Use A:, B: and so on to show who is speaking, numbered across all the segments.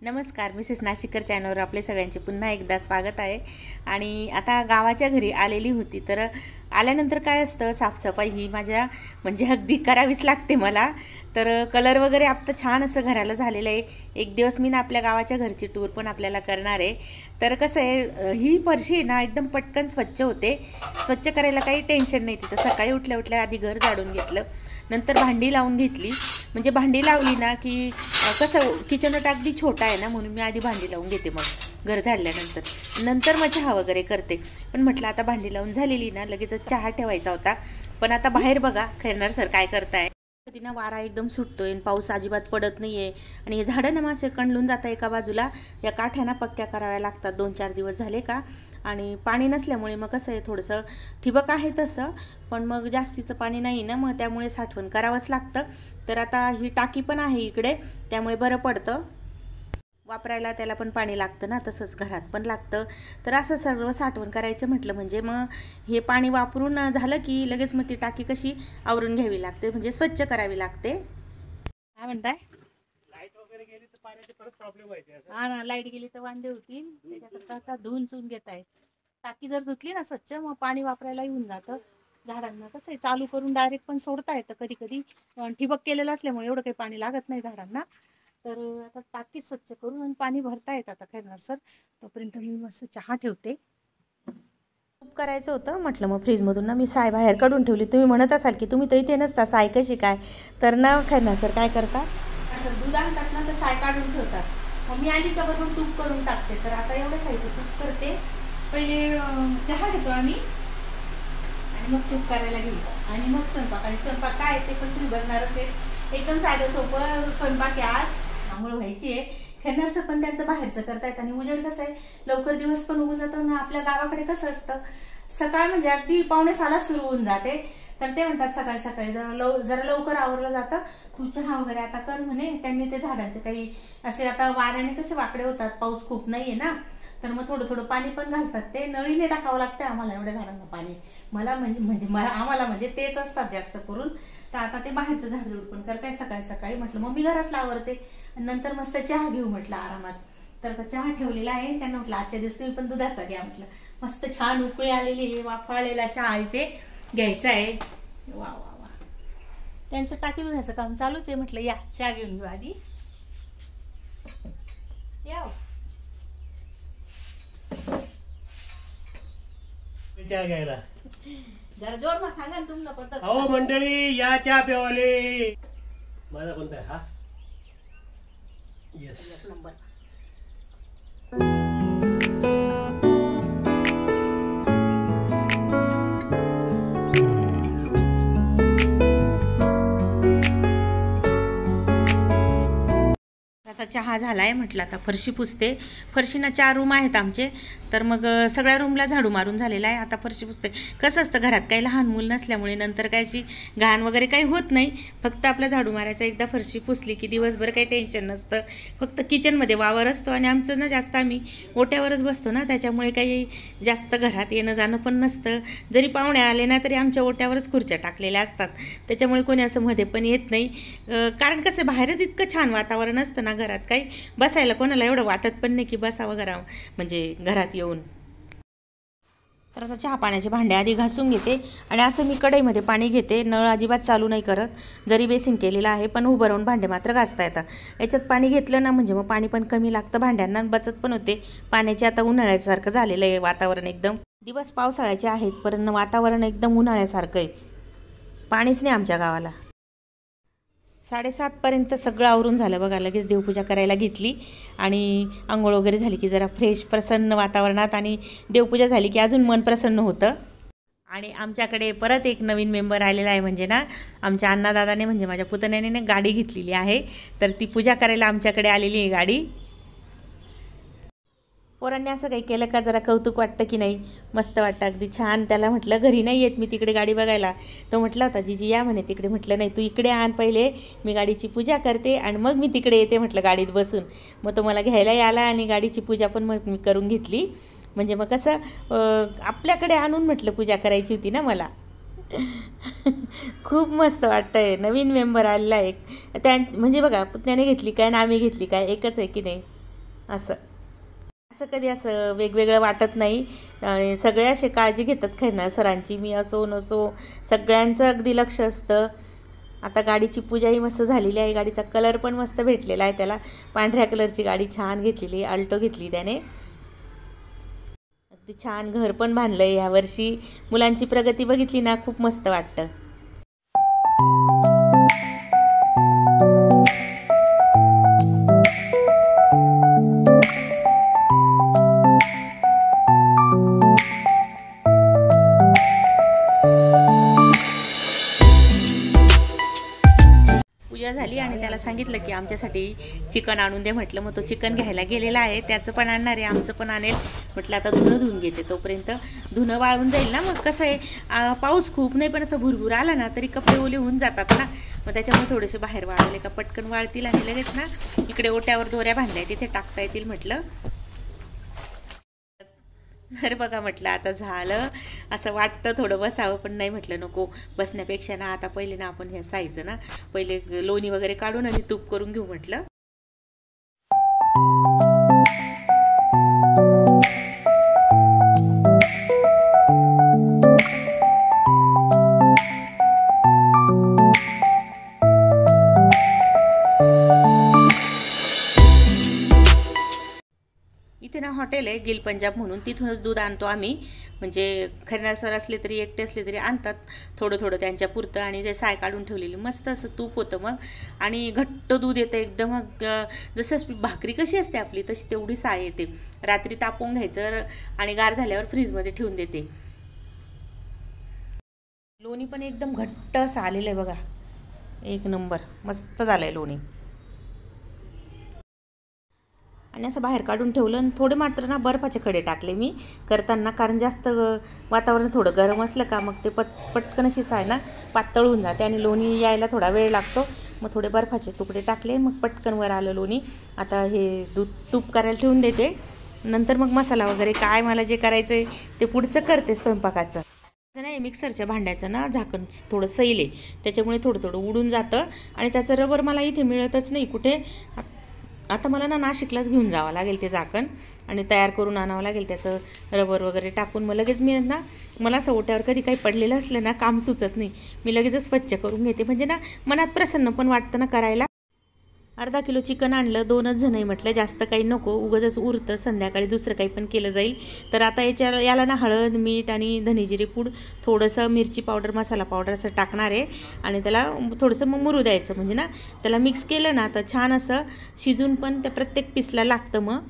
A: नमस्कार, मिसेस नाशिकर चॅनलवर आपले सगळ्यांचे पुन्हा एकदा स्वागत आहे। आणि आता गावाच्या घरी आलेली होती, तर आल्यानंतर काय असतं, साफसफाई ही माझ्या म्हणजे अगदी करावीच लागते मला। तर कलर वगैरे आता छान असं घराला झालेलं आहे। एक दिवस मी ना आपल्या गावाच्या घरची टूर पण आपल्याला करणार आहे। तर कसं आहे, ही फरशी ना एकदम पटकन स्वच्छ होते, स्वच्छ करायला काही टेन्शन नाही तिचं। सकाळी उठल्या उठल्या आधी घर झाडून घेतलं, नंतर भांडी लावून घेतली। म्हणजे भांडी लावली ना की कसं किचन ओटा अगदी छोटा आहे ना, म्हणून मी आधी भांडी लावून घेते, मग घर झाडल्यानंतर मग चहा वगैरे करते। पण म्हटलं आता भांडी लावून झालेली ना, लगेच चहा ठेवायचा होता। पण आता बाहेर बघा खैरनार सर काय करताय, ना वारा एकदम सुटतोय, पाऊस अजिबात पडत नाहीये। आणि हे झाडं ना मासे कणलून जातं एका बाजूला, या काठ्याना पक्क्या कराव्या लागतात 2-4 दिवस झाले का। आणि पाणी नसल्यामुळे मग कसं आहे, थोडंसं ठिबक आहे तसं, पण मग जास्तीचं पाणी नाही ना, मग त्यामुळे साठवण करावंच लागतं। तर आता ही टाकी पण आहे इकडे, त्यामुळे बरं पडतं वापरायला, त्याला पण पाणी लागतं ना, तसंच घरात पण लागतं। तर असं सर्व साठवण करायचं म्हटलं म्हणजे मग हे पाणी वापरून झालं की लगेच मग ती टाकी कशी आवरून घ्यावी लागते, म्हणजे स्वच्छ करावी लागते। काय म्हणताय?
B: लाईट वगैरे गेली तर पाण्याचे परत प्रॉब्लेम व्हायचे।
A: हा ना, लाईट गेली तर वांदे होतील, त्याच्याकरता आता धुवून चून घेत आहे। टाकी जर धुतली ना स्वच्छ, मग पाणी वापरायला येऊन जातं। झाडांना कसं आहे, चालू करून डायरेक्ट पण सोडता येतं कधी कधी, ठिबक केलेलं असल्यामुळे एवढं काही पाणी लागत नाही झाडांना। तर आता टाकी स्वच्छ करून आणि पाणी भरता येत आता खैरनार सर, तोपर्यंत मी मस्त चहा ठेवते। तूप करायचं होतं, म्हटलं मग फ्रीजमधून ना मी साय बाहेर काढून ठेवली। तुम्ही म्हणत असाल की तुम्ही तर इथे नसता, साय कशी काय? तर ना खैरनार सर काय करतात, असं दूध आणतात ना, तर साय काढून ठेवतात। मग मी आली का बरोबर तूप करून टाकते। तर आता एवढं सायचं तूप करते। पहिले चहा घेतो आम्ही आणि मग तूप करायला घेऊ, आणि मग स्वयंपाक। आणि स्वयंपाक काय ते पण तुम्ही बघणारच आहे, एकदम साधं सोपं स्वयंपाक आहे आज। आंघोळ व्हायची आहे, खैरनार सर पण त्यांचं बाहेरचं करतायत। आणि उजेड कसं आहे, लवकर दिवस पण उगून जातो ना। आपल्या गावाकडे कसं असतं, सकाळ म्हणजे अगदी 5:45 सुरू होऊन जाते। तर ते म्हणतात सकाळी सकाळी जरा लवकर आवरलं जातं, तू चहा वगैरे आता कर म्हणे। त्यांनी ते झाडांचे काही असे आता वाऱ्याने कसे वाकडे होतात, पाऊस खूप नाहीये ना, तर मग थोडं थोडं पाणी पण घालतात। ते नळीने टाकावं लागतं आम्हाला एवढ्या झाडांना पाणी, मला आम्हाला म्हणजे तेच असतात जास्त करून। तर आता ते बाहेरचं झाडझूड पण करताय सकाळी सकाळी, म्हटलं मग मी घरातला आवरते आणि नंतर मस्त चहा घेऊ म्हटलं आरामात। तर आता चहा ठेवलेला आहे, त्यांना म्हटलं आजच्या दिवस तुम्ही पण दुधाचा घ्या म्हटलं। मस्त छान उकळी आलेली वाफाळलेला चहा इथे घ्यायचा आहे। वा वा वा, त्यांचं टाकी धुण्याचं काम चालूच आहे। म्हटलं या चहा घेऊन घेऊ आधी, या
B: चहा घ्यायला
A: जरा जोर मग सांगा ना तुम्हाला पद्धत।
B: अहो मंडळी, या चहा प्यावाले। माझा कोणता आहे हा? Yes
A: number. आता चहा झालाय, म्हटलं आता फरशी पुसते। फरशीना 4 रूम आहेत आमचे, तर मग सगळ्या रूमला झाडू मारून झालेला आहे। आता फरशी पुसते। कसं असतं, घरात काही लहान मूल नसल्यामुळे नंतर कायची घाण वगैरे काही होत नाही, फक्त आपला झाडू मारायचा। एकदा फरशी पुसली की दिवसभर काही टेन्शन नसतं। फक्त किचनमध्ये वावर असतो, आणि आमचं ना जास्त आम्ही ओट्यावरच बसतो ना, त्याच्यामुळे काही जास्त घरात येणं जाणं पण नसतं। जरी पाहुणे आले ना, तरी आमच्या ओट्यावरच खुर्च्या टाकलेल्या असतात, त्याच्यामुळे कोणी असं मध्ये पण येत नाही। कारण कसं बाहेरच इतकं छान वातावरण असतं ना, घरात काही बसायला कोणाला एवढं वाटत पण नाही की बसावं म्हणजे घरात येऊन। तर आता चहा पाण्याचे भांडे आधी घासून घेते, आणि असं मी कढईमध्ये पाणी घेते, नळ अजिबात चालू नाही करत, जरी बेसिन केलेलं आहे, पण उभं राहून भांडे मात्र घासता येतात। याच्यात पाणी घेतलं ना म्हणजे मग पाणी पण कमी लागतं भांड्यांना, बचत पण होते पाण्याची। आता उन्हाळ्यासारखं झालेलं आहे वातावरण, एकदम दिवस पावसाळ्याचे आहेत, पण वातावरण एकदम उन्हाळ्यासारखं आहे। पाणीच नाही आमच्या गावाला। 7:30 पर्यंत सगळं आवरून झालं बघा, लगेच देवपूजा करायला घेतली, आणि आंघोळ वगैरे झाली की जरा फ्रेश प्रसन्न वातावरणात, आणि देवपूजा झाली की अजून मन प्रसन्न होतं। आणि आमच्याकडे परत एक नवीन मेंबर आलेला आहे, म्हणजे ना आमच्या अण्णादादाने म्हणजे माझ्या पुतण्याने गाडी घेतलेली आहे, तर ती पूजा करायला आमच्याकडे आलेली आहे गाडी। पोरांनी असं काही केलं का जरा कौतुक वाटतं की नाही, मस्त वाटतं अगदी छान। त्याला म्हटलं घरी नाही येत मी तिकडे गाडी बघायला, तो म्हटला होता जीजी या म्हणे तिकडे। म्हटलं नाही, तू इकडे आण पहिले, मी गाडीची पूजा करते आणि मग मी तिकडे येते म्हटलं गाडीत बसून। मग तो मला घ्यायला आला, आणि गाडीची पूजा पण मग मी करून घेतली। म्हणजे मग कसं आपल्याकडे आणून म्हटलं पूजा करायची होती ना मला। खूप मस्त वाटतंय, नवीन मेंबर आलेला एक, त्या म्हणजे बघा पुतण्याने घेतली काय आणि आम्ही घेतली काय, एकच आहे की नाही।
C: असं असं कधी असं वेगवेगळं वाटत नाही आणि सगळे असे काळजी घेतात खैरनार सरांची. मी असो नसो सगळ्यांचं अगदी लक्ष असतं. आता गाडीची पूजाही मस्त झालेली आहे. गाडीचा कलर पण मस्त भेटलेला आहे त्याला. पांढऱ्या कलरची गाडी छान घेतलेली, अल्टो घेतली त्याने. अगदी छान घर पण बांधलं आहे यावर्षी. मुलांची प्रगती बघितली ना, खूप मस्त वाटतं. पूजा झाली आणि त्याला सांगितलं की आमच्यासाठी चिकन आणून दे म्हटलं. मग तो चिकन घ्यायला गेलेला आहे. त्याचं पण आणणार आहे, आमचं पण आणेल. म्हटलं आता धुणं धुवून घेते, तोपर्यंत धुणं वाळून जाईल ना. मग कसं आहे, पाऊस खूप नाही पण असं भुरभुर आला ना तरी कपडे ओले होऊन जातात ना. मग त्याच्यामुळे थोडेसे बाहेर वाळवले का पटकन वाळतील आणि लगेच ना इकडे ओट्यावर दोऱ्या बांधल्या तिथे टाकता येतील म्हटलं. तर बघा म्हटलं आता झालं. असं वाटतं थोडं बसावं पण नाही, म्हटलं नको बसण्यापेक्षा ना आता पहिले ना आपण हे सायचं ना, पहिले लोणी वगैरे काढून आणि तूप करून घेऊ म्हटलं. इथे ना हॉटेल आहे गिल पंजाब म्हणून, तिथूनच दूध आणतो आम्ही. म्हणजे खैरनार सर असले तरी एकटे असले तरी आणतात थोडं थोडं त्यांच्या पुरतं. आणि ते साय काढून ठेवलेली मस्त असं तूप होतं मग. आणि घट्ट दूध येतं एकदम. जसं भाकरी कशी असते आपली तशी तेवढी साय येते. रात्री तापवून घ्यायचं आणि गार झाल्यावर फ्रीजमध्ये ठेवून देते. लोणी पण एकदम घट्ट असं आलेलं आहे बघा, एक नंबर मस्त झालं आहे लोणी. आणि असं बाहेर काढून ठेवलं आणि थोडे मात्र ना बर्फाचे खडे टाकले मी करताना, कारण जास्त वातावरण थोडं गरम असलं का मग ते पटकनची साय ना पातळ होऊन जाते आणि लोणी यायला थोडा वेळ लागतो. मग थोडे बर्फाचे तुकडे टाकले, मग पटकन वर आलं लोणी. आता हे तूप करायला ठेवून देते. नंतर मग मसाला वगैरे काय मला जे करायचं आहे ते पुढचं करते स्वयंपाकाचं. नाही मिक्सरच्या भांड्याचं ना झाकण थोडं सैल आहे, त्याच्यामुळे थोडं थोडं उडून जातं. आणि त्याचं रबर मला इथे मिळतच नाही कुठे. आता मला ना नाशिकलाच घेऊन जावं लागेल ते झाकण आणि तयार करून आणावं लागेल त्याचं रबर वगैरे टाकून. मग लगेच मी ना, मला असं ओट्यावर कधी काही पडलेलं असलं ना काम सुचत नाही, मी लगेचच स्वच्छ करून घेते. म्हणजे ना मनात प्रसन्न पण वाटतं ना करायला. अर्धा किलो चिकन आणलं, 2च जण आहे म्हटलं, जास्त काही नको, उगाच उरतं, संध्याकाळी दुसरं काही पण केलं जाईल. तर आता याला ना हळद मीठ आणि धनेजिरे पूड, थोडंसं मिरची पावडर मसाला पावडर असं टाकणार आहे. आणि त्याला थोडंसं मग मुरू द्यायचं. म्हणजे ना त्याला मिक्स केलं ना तर छान असं शिजून पण त्या प्रत्येक पीसला लागतं. मग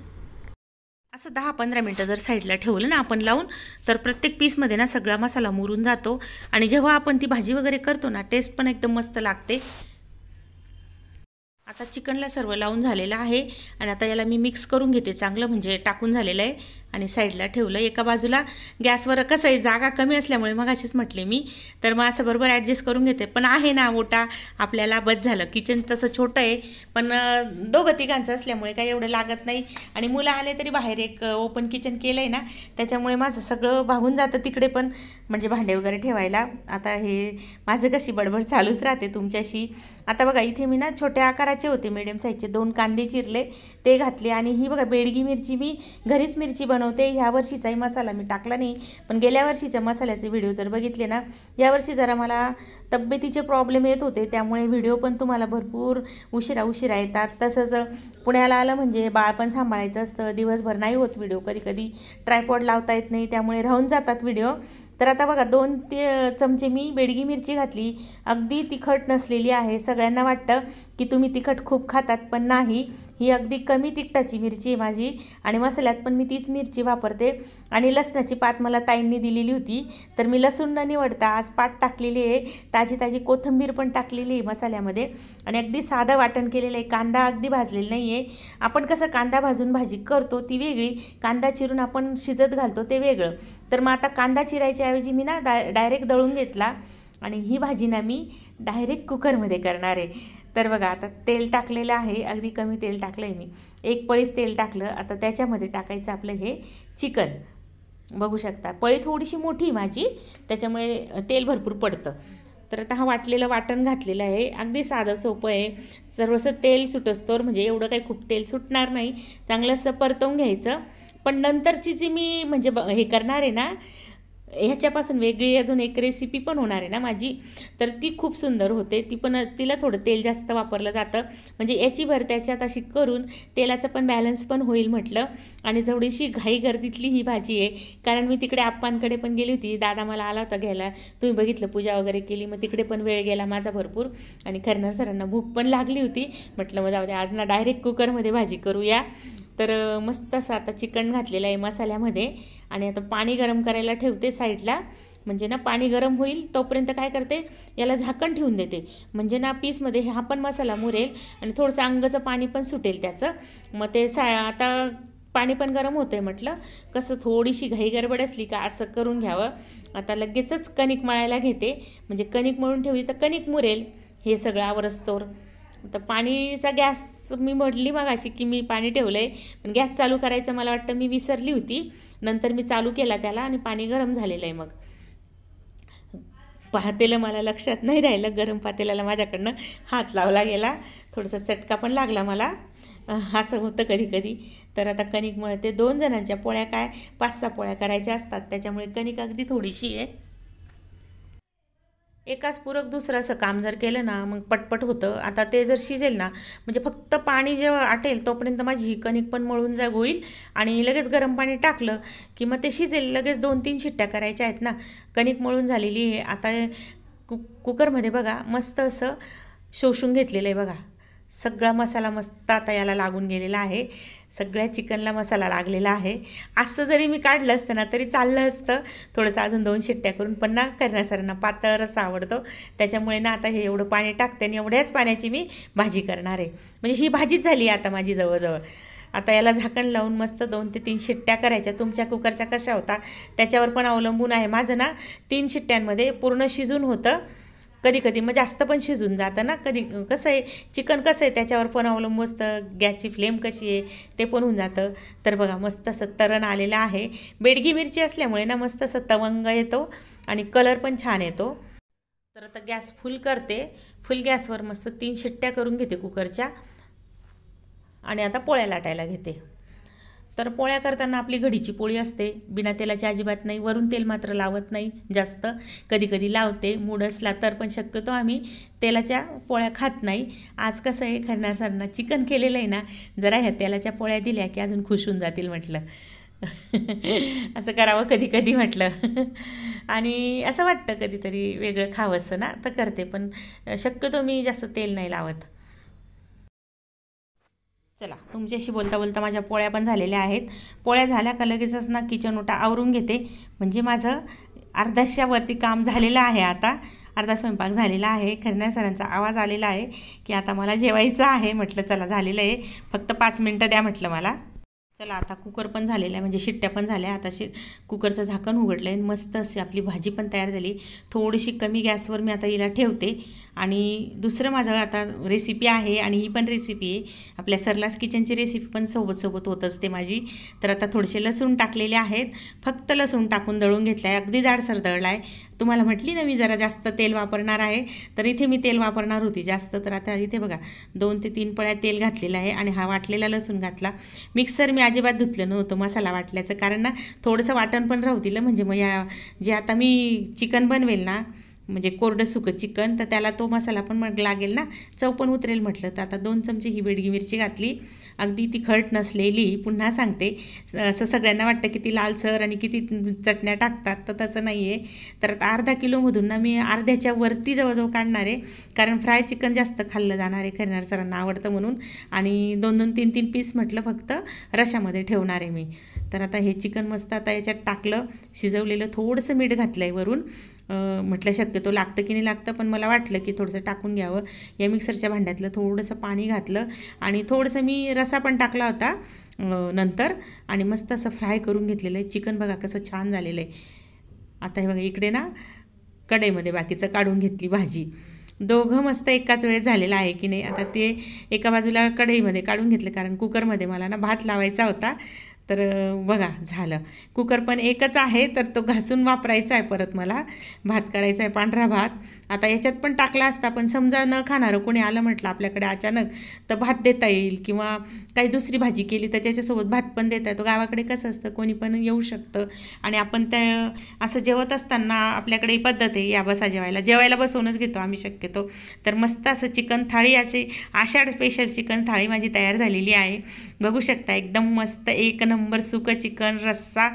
C: असं 10-15 मिनटं जर साईडला ठेवलं ना आपण लावून, तर प्रत्येक पीसमध्ये ना सगळा मसाला मुरून जातो. आणि जेव्हा आपण ती भाजी वगैरे करतो ना टेस्ट पण एकदम मस्त लागते. आता चिकनला सर्व लावून झालेलं आहे आणि आता याला मी मिक्स करून घेते चांगलं. म्हणजे टाकून झालेलं आहे आणि साईडला ठेवलं. एका बाजूला गॅसवर कसं आहे जागा कमी असल्यामुळे मग अशीच म्हटले मी, तर मग असं बरोबर ॲडजस्ट करून घेते. पण आहे ना ओटा आपल्याला बस झालं. किचन तसं छोटं आहे पण 2-3 असल्यामुळे काही एवढं लागत नाही. आणि मुलं आले तरी बाहेर एक ओपन किचन केलं आहे ना, त्याच्यामुळे माझं सगळं भागून जातं तिकडे पण, म्हणजे भांडे वगैरे ठेवायला. आता हे माझं कशी बडबड चालूच राहते तुमच्याशी. आता बघा इथे मी ना छोट्या आकाराचे होते मीडियम साईजचे 2 कांदे चिरले, ते घातले. आणि ही बघा बेडगी मिरची, मी घरीच मिरची बनवते. ह्या वर्षीचाही मसाला मी टाकला नाही, पण गेल्या वर्षीच्या मसाल्याचे व्हिडिओ जर बघितले ना, यावर्षी जरा मला तब्येतीचे प्रॉब्लेम येत होते, त्यामुळे व्हिडिओ पण तुम्हाला भरपूर उशिरा येतात. तसंच पुण्याला आलं म्हणजे बाळ पण सांभाळायचं असतं, दिवसभर नाही होत व्हिडिओ, कधी ट्रायपॉड लावता येत नाही, त्यामुळे राहून जातात व्हिडिओ. तर आता बघा 2 चमचे मी बेडगी मिरची घातली. अगदी तिखट नसलेली आहे. सगळ्यांना वाटतं की तुम्ही तिखट खूप खातात, पण नाही, ही अगदी कमी तिखटाची मिरची आहे माझी. आणि मसाल्यात पण मी तीच मिरची वापरते. आणि लसणाची पात मला ताईंनी दिलेली होती, तर मी लसूण न निवडता आज पात टाकलेली आहे. ताजी कोथिंबीर पण टाकलेली आहे मसाल्यामध्ये. आणि अगदी साधं वाटण केलेलं आहे. कांदा अगदी भाजलेला नाही आहे. आपण कसं कांदा भाजून भाजी करतो ती वेगळी, कांदा चिरून आपण शिजत घालतो ते वेगळं. तर मग आता कांदा चिरायच्या ऐवजी मी ना डायरेक्ट दळून घेतला आणि ही भाजी ना मी डायरेक्ट कुकरमध्ये करणार आहे. तर बघा आता तेल टाकलेलं आहे, अगदी कमी तेल टाकलं आहे मी, 1 पळीच तेल टाकलं. आता त्याच्यामध्ये टाकायचं आपलं हे चिकन. बघू शकता पळी थोडीशी मोठी माझी, त्याच्यामुळे तेल भरपूर पडतं. तर आता हा वाटलेलं वाटण घातलेलं आहे. अगदी साधं सोपं आहे. सर्वसं तेल सुटस्तोवर, म्हणजे एवढं काही खूप तेल सुटणार नाही, चांगलं असं परतवून घ्यायचं. पण नंतरची जी मी म्हणजे हे करणार आहे ना, ह्याच्यापासून वेगळी अजून एक रेसिपी पण होणार आहे ना माझी, तर ती खूप सुंदर होते. ती पण तिला थोडं तेल जास्त वापरलं जातं, म्हणजे याची भर त्याच्यात अशी करून तेलाचं पण बॅलन्स पण होईल म्हटलं. आणि थोडीशी घाई गर्दीतली ही भाजी आहे, कारण मी तिकडे आप्पांकडे पण गेली होती. दादा मला आला होता घ्यायला, तुम्ही बघितलं, पूजा वगैरे केली, मग तिकडे पण वेळ गेला माझा भरपूर. आणि खरणार सरांना भूक पण लागली होती. म्हटलं मग जाऊ दे, आज ना डायरेक्ट कुकरमध्ये भाजी करूया. तर मस्त असं आता चिकन घातलेलं आहे मसाल्यामध्ये. आणि आता पाणी गरम करायला ठेवते साईडला, म्हणजे ना पाणी गरम होईल तोपर्यंत काय करते, याला झाकण ठेवून देते, म्हणजे ना पीसमध्ये हा पण मसाला मुरेल आणि थोडंसं अंगाचं पाणी पण सुटेल त्याचं. मग ते आता पाणी पण गरम होतं आहे, म्हटलं कसं थोडीशी घाई गडबड असली का असं करून घ्यावं. आता लगेचच कणिक मळायला घेते, म्हणजे कणिक मळून ठेवली तर कणिक मुरेल हे सगळं आवरस्तोवर. तर पाणीचा गॅस मी म्हटली मग अशी की मी पाणी ठेवलं आहे, पण गॅस चालू करायचं मला वाटतं मी विसरली होती. नंतर मी चालू केला त्याला आणि पाणी गरम झालेलं आहे. मग पातेलं मला लक्षात नाही राहिलं, गरम पातेल्याला माझ्याकडनं हात लावला गेला, थोडासा चटका पण लागला मला, असं होतं कधी कधी. तर आता कणिक मळते. 2 जणांच्या पोळ्या काय 5-6 पोळ्या करायच्या असतात, त्याच्यामुळे कणिक अगदी थोडीशी आहे. एकाच पूरक दुसरं असं काम जर केलं ना मग पटपट होतं. आता ते जर शिजेल ना, म्हणजे फक्त पाणी जेव्हा आटेल तोपर्यंत माझी ही कणिक पण मळून होईल आणि लगेच गरम पाणी टाकलं की मग ते शिजेल. लगेच 2-3 शिट्ट्या करायच्या आहेत ना. कणिक मळून झालेली आहे. आता कुकरमध्ये बघा मस्त असं शोषून घेतलेलं आहे बघा. सगळा मसाला मस्त आता याला लागून गेलेला आहे, सगळ्या चिकनला मसाला लागलेला आहे. असं जरी मी काढलं असतं ना तरी चाललं असतं, थोडंसं अजून 2 शिट्ट्या करून. पण ना करण्यासरांना पातळ रस्सा आवडतो, त्याच्यामुळे ना आता हे एवढं पाणी टाकते आणि एवढ्याच पाण्याची मी भाजी करणार आहे. म्हणजे ही भाजीच झाली आता माझी जवळजवळ. आता याला झाकण लावून मस्त 2 ते 3 शिट्ट्या करायच्या. तुमच्या कुकरच्या कशा होता त्याच्यावर पण अवलंबून आहे. माझं ना 3 शिट्ट्यांमध्ये पूर्ण शिजून होतं. कधी कधी मग जास्त पण शिजून जातं ना, कधी कसं आहे चिकन कसं आहे त्याच्यावर पण अवलंबून असतं, गॅसची फ्लेम कशी आहे ते पण होऊन जातं. तर बघा मस्त असं तरण आलेलं आहे. बेडगी मिरची असल्यामुळे ना मस्त असं तवंग येतो आणि कलर पण छान येतो. तर आता गॅस फुल करते, फुल गॅसवर मस्त 3 शिट्ट्या करून घेते कुकरच्या आणि आता पोळ्या लाटायला घेते. तर पोळ्या करताना आपली घडीची पोळी असते, बिना तेलाची अजिबात नाही. वरून तेल मात्र लावत नाही जास्त, कधी कधी लावते मूड असला तर, पण शक्यतो आम्ही तेलाच्या पोळ्या खात नाही. आज कसं आहे खरणार सरना चिकन केलेलं आहे ना, जरा ह्या तेलाच्या पोळ्या दिल्या की अजून खुश होऊन जातील म्हटलं. असं करावं कधी कधी म्हटलं. आणि असं वाटतं कधीतरी वेगळं खावंसं ना, तर करते, पण शक्यतो मी जास्त तेल नाही लावत. चला, तुमच्याशी बोलता बोलता माझ्या पोळ्या पण झालेल्या आहेत. पोळ्या झाल्या का लगेचच ना किचन ओटा आवरून घेते, म्हणजे माझं अर्ध्याच्यावरती काम झालेलं आहे. आता अर्धा स्वयंपाक झालेला आहे. खरण्या सरांचा आवाज आलेला आहे की आता मला जेवायचं आहे. म्हटलं चला झालेलं आहे, फक्त 5 मिनटं द्या म्हटलं मला. चला आता कुकर पण झालेलं आहे, म्हणजे शिट्ट्या पण झाल्या. आता कुकरचं झाकण उघडलं आहे, मस्त अशी आपली भाजी पण तयार झाली. थोडीशी कमी गॅसवर मी आता हिला ठेवते. आणि दुसरं माझं आता रेसिपी आहे, आणि ही पण रेसिपी आहे आपल्या सरलास किचनची रेसिपी पण सोबत होत असते माझी. तर आता थोडेसे लसूण टाकलेले आहेत, फक्त लसूण टाकून दळून घेतलं आहे, अगदी जाडसर दळला आहे. तुम्हाला म्हटली ना मी जरा जास्त तेल वापरणार आहे, तर इथे मी तेल वापरणार होती जास्त. तर आता इथे बघा 2 ते 3 पळ्या तेल घातलेलं आहे आणि हा वाटलेला लसूण घातला. मिक्सर मी अजिबात धुतलं नव्हतं मसाला वाटल्याचं, कारण ना थोडंसं वाटण पण राहू दिलं, म्हणजे मग या जे आता मी चिकन बनवेल ना, म्हणजे कोरडं सुकं चिकन, तर त्याला तो मसाला पण मग लागेल ना, चव पण उतरेल म्हटलं. तर आता 2 चमचे ही बेडगी मिरची घातली, अगदी तिखट नसलेली. पुन्हा सांगते, असं सगळ्यांना वाटतं किती लालसर आणि किती चटण्या टाकतात, तर तसं नाही आहे. तर आता अर्धा किलोमधून ना मी अर्ध्याच्या वरती जवळजवळ काढणार आहे, कारण फ्राय चिकन जास्त खाल्लं जाणार आहे, खरणार सरांना आवडतं म्हणून. आणि 2-2, 3-3 पीस म्हटलं फक्त रशामध्ये ठेवणार आहे मी. तर आता हे चिकन मस्त आता याच्यात टाकलं, शिजवलेलं, थोडंसं मीठ घातलं आहे वरून. म्हटलं शक्यतो लागतं की नाही लागतं, पण मला वाटलं की थोडंसं टाकून घ्यावं. या मिक्सरच्या भांड्यातलं थोडंसं पाणी घातलं आणि थोडंसं मी रसा पण टाकला होता नंतर, आणि मस्त असं फ्राय करून घेतलेलं आहे चिकन. बघा कसं छान झालेलं आहे. आता हे बघा इकडे ना कढईमध्ये बाकीचं काढून घेतली भाजी. दोघं मस्त एकाच वेळेस झालेलं आहे की नाही. आता ते एका बाजूला कढईमध्ये काढून घेतलं, कारण कुकरमध्ये मला ना भात लावायचा होता, तर बघा झालं. कुकर पण एकच आहे, तर तो घासून वापरायचा आहे परत मला. भात करायचा आहे, पांढरा भात. आता याच्यात पण टाकला असता, पण समजा न खाणारं कोणी आलं म्हटलं आपल्याकडे अचानक, तर भात देता येईल किंवा काही दुसरी भाजी केली तर त्याच्यासोबत भात पण देता येतो. गावाकडे कसं असतं, कोणी पण येऊ शकतं आणि आपण त्या असं जेवत असताना आपल्याकडे ही पद्धत आहे, या बसा जेवायला बसवूनच घेतो आम्ही शक्यतो. तर मस्त असं चिकन थाळी, अशी आषाढ स्पेशल चिकन थाळी माझी तयार झालेली आहे. बघू शकता, एकदम मस्त एक नंबर सुकं चिकन रस्सा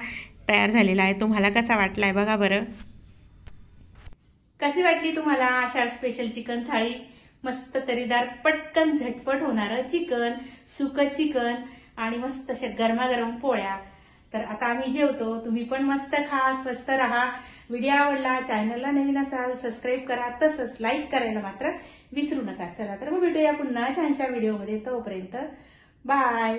C: तयार झालेला आहे. तुम्हाला कसा वाटलाय बघा बरं. कशी वाटली तुम्हाला आषाढ स्पेशल चिकन थाळी? मस्त तरीदार, पटकन झटपट होणारं चिकन, सुकं चिकन आणि मस्त अशा गरमागरम पोळ्या. तर आता आम्ही जेवतो, तुम्ही पण मस्त खा, स्वस्त राहा. व्हिडिओ आवडला, चॅनलला नवीन असाल सबस्क्राईब करा, तसंच लाईक करायला मात्र विसरू नका. चला तर मग भेटूया पुन्हा छानशा व्हिडिओमध्ये. तोपर्यंत बाय.